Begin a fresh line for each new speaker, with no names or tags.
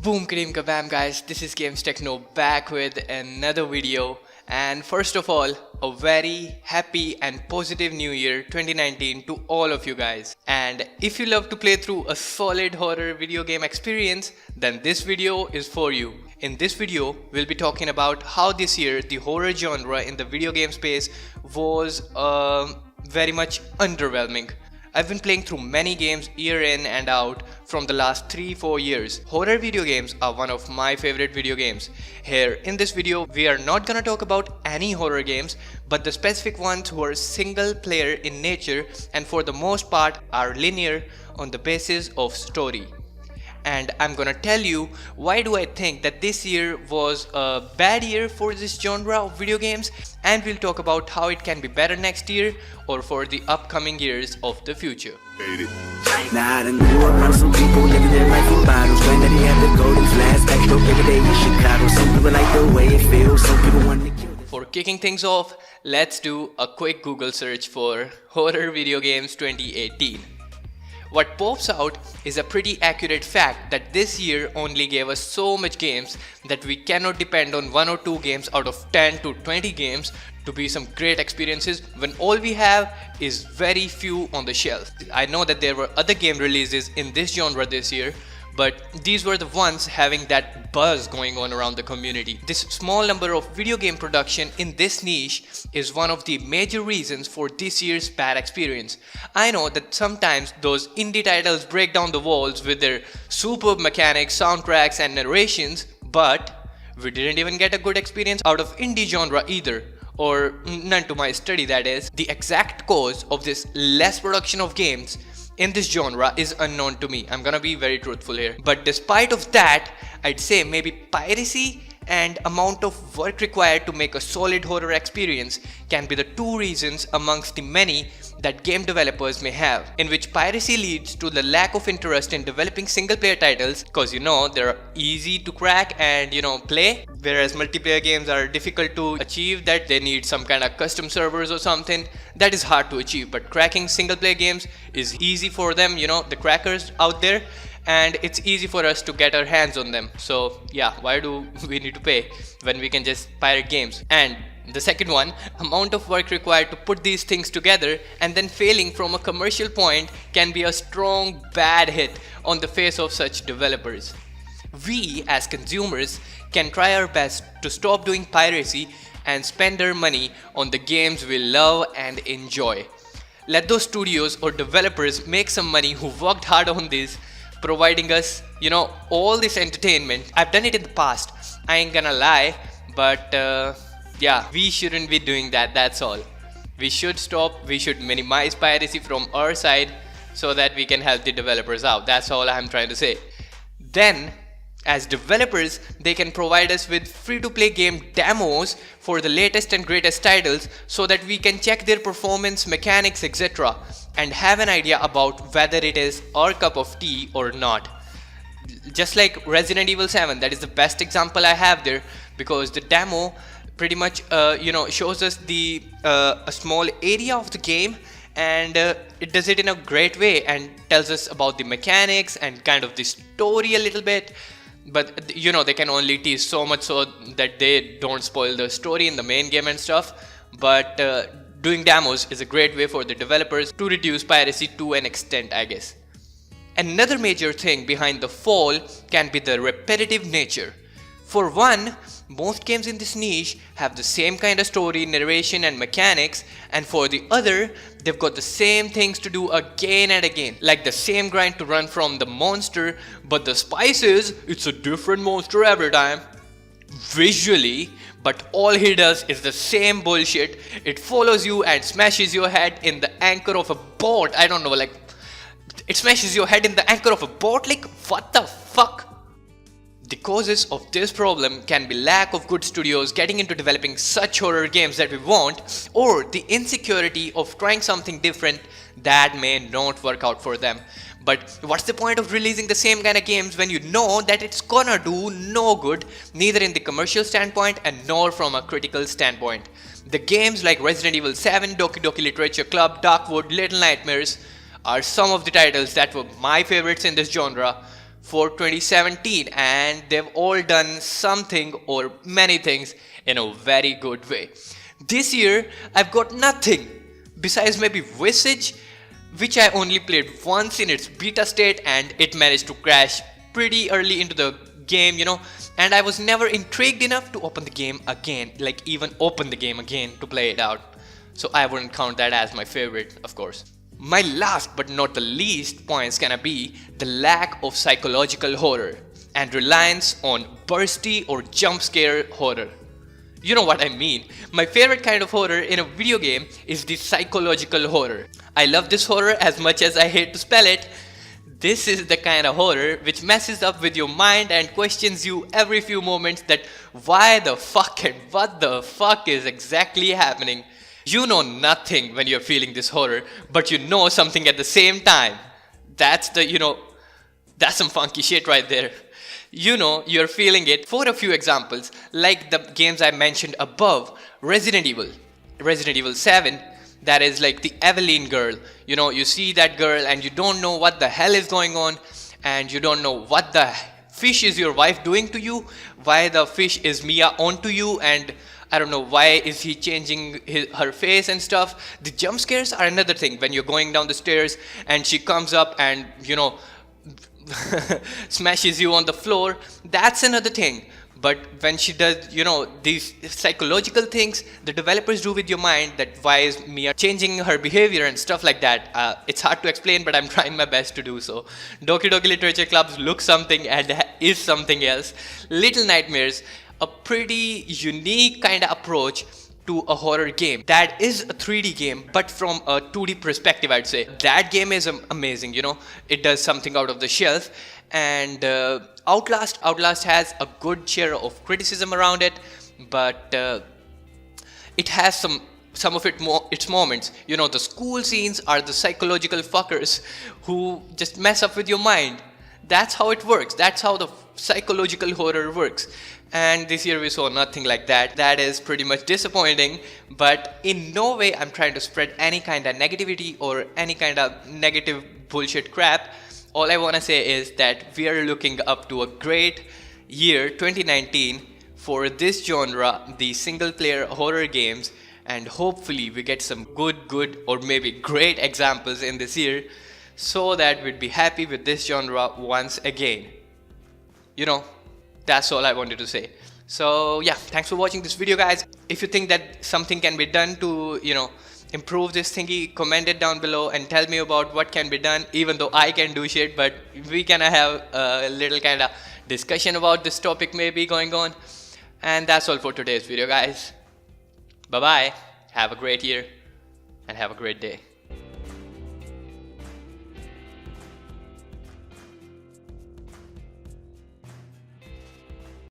Boom kadeem kabam guys, this is Games Techno back with another video. And first of all, a very happy and positive new year 2019 to all of you guys. And if you love to play through a solid horror video game experience, then this video is for you. In this video, we'll be talking about how this year the horror genre in the video game space was very much underwhelming. I've been playing through many games year in and out from the last 3-4 years. Horror video games are one of my favorite video games. Here in this video, we are not gonna talk about any horror games, but the specific ones who are single player in nature and for the most part are linear on the basis of story. And I'm gonna tell you why do I think that this year was a bad year for this genre of video games, and we'll talk about how it can be better next year or for the upcoming years of the future.
Nah, I done grew up around some people living their life in bottles. Granddaddy had the golden flask, backstroke every day in Chicago. Some people like the way it feels, some people want to kill.
For kicking things off, let's do a quick Google search for horror video games 2018. What pops out is a pretty accurate fact that this year only gave us so much games that we cannot depend on 1 or 2 games out of 10 to 20 games to be some great experiences when all we have is very few on the shelf. I know that there were other game releases in this genre this year, but these were the ones having that buzz going on around the community. This small number of video game production in this niche is one of the major reasons for this year's bad experience. I know that sometimes those indie titles break down the walls with their superb mechanics, soundtracks and narrations, but we didn't even get a good experience out of indie genre either. Or none to my study, that is. The exact cause of this less production of games in this genre is unknown to me. I'm gonna be very truthful here. But despite of that, I'd say maybe piracy and amount of work required to make a solid horror experience can be the 2 reasons amongst the many that game developers may have, in which piracy leads to the lack of interest in developing single player titles because they're easy to crack and play, whereas multiplayer games are difficult to achieve, that they need some kind of custom servers or something that is hard to achieve. But cracking single player games is easy for them, the crackers out there, and it's easy for us to get our hands on them. So yeah, why do we need to pay when we can just pirate games? And the second one, amount of work required to put these things together and then failing from a commercial point can be a strong bad hit on the face of such developers. We as consumers can try our best to stop doing piracy and spend our money on the games we love and enjoy. Let those studios or developers make some money who worked hard on this, providing us, all this entertainment. I've done it in the past, I ain't gonna lie, but yeah, we shouldn't be doing that, that's all. We should stop, we should minimize piracy from our side so that we can help the developers out. That's all I'm trying to say. Then, as developers, they can provide us with free-to-play game demos for the latest and greatest titles so that we can check their performance, mechanics, etc. and have an idea about whether it is our cup of tea or not. Just like Resident Evil 7, that is the best example I have there, because the demo pretty much shows us the a small area of the game, and it does it in a great way and tells us about the mechanics and kind of the story a little bit. But they can only tease so much so that they don't spoil the story in the main game and stuff. But doing demos is a great way for the developers to reduce piracy to an extent, I guess. Another major thing behind the fall can be the repetitive nature. For one, most games in this niche have the same kind of story, narration and mechanics, and for the other, they've got the same things to do again and again, like the same grind to run from the monster, but the spice is, it's a different monster every time. Visually, but all he does is the same bullshit. It follows you and smashes your head in the anchor of a boat. I don't know, like, it smashes your head in the anchor of a boat, like, what the fuck? The causes of this problem can be lack of good studios getting into developing such horror games that we want, or the insecurity of trying something different that may not work out for them. But what's the point of releasing the same kind of games when you know that it's gonna do no good, neither in the commercial standpoint and nor from a critical standpoint? The games like Resident Evil 7, Doki Doki Literature Club, Darkwood, Little Nightmares are some of the titles that were my favorites in this genre, for 2017, and they've all done something or many things in a very good way. This year I've got nothing besides maybe Visage, which I only played once in its beta state, and it managed to crash pretty early into the game, and I was never intrigued enough to open the game again, like even open the game again to play it out. So I wouldn't count that as my favorite, of course. My last but not the least points gonna be the lack of psychological horror and reliance on bursty or jump scare horror. You know what I mean. My favorite kind of horror in a video game is the psychological horror. I love this horror as much as I hate to spell it. This is the kind of horror which messes up with your mind and questions you every few moments that why the fuck and what the fuck is exactly happening. You know nothing when you're feeling this horror, but you know something at the same time. That's that's some funky shit right there. You're feeling it. For a few examples, like the games I mentioned above, Resident Evil 7, that is like the Evelyn girl. You see that girl and you don't know what the hell is going on, and you don't know what the fish is your wife doing to you, why the fish is Mia onto you, and I don't know why is he changing her face and stuff. The jump scares are another thing. When you're going down the stairs and she comes up and smashes you on the floor, that's another thing. But when she does, these psychological things the developers do with your mind, that why is Mia changing her behavior and stuff like that. It's hard to explain, but I'm trying my best to do so. Doki Doki Literature Clubs looks something and is something else. Little Nightmares, a pretty unique kind of approach to a horror game that is a 3D game but from a 2D perspective. I'd say that game is amazing. It does something out of the shelf. And Outlast has a good share of criticism around it, but it has some of its moments. The school scenes are the psychological fuckers who just mess up with your mind. That's how it works. That's how the psychological horror works. And this year we saw nothing like that. That is pretty much disappointing, but in no way I'm trying to spread any kind of negativity or any kind of negative bullshit crap. All I want to say is that we are looking up to a great year 2019 for this genre, the single player horror games, and hopefully we get some good or maybe great examples in this year, so that we'd be happy with this genre once again. That's all I wanted to say. So yeah, thanks for watching this video, guys. If you think that something can be done to improve this thingy, comment it down below and tell me about what can be done. Even though I can do shit, but we can have a little kind of discussion about this topic maybe going on. And that's all for today's video, guys. Bye bye, have a great year and have a great day.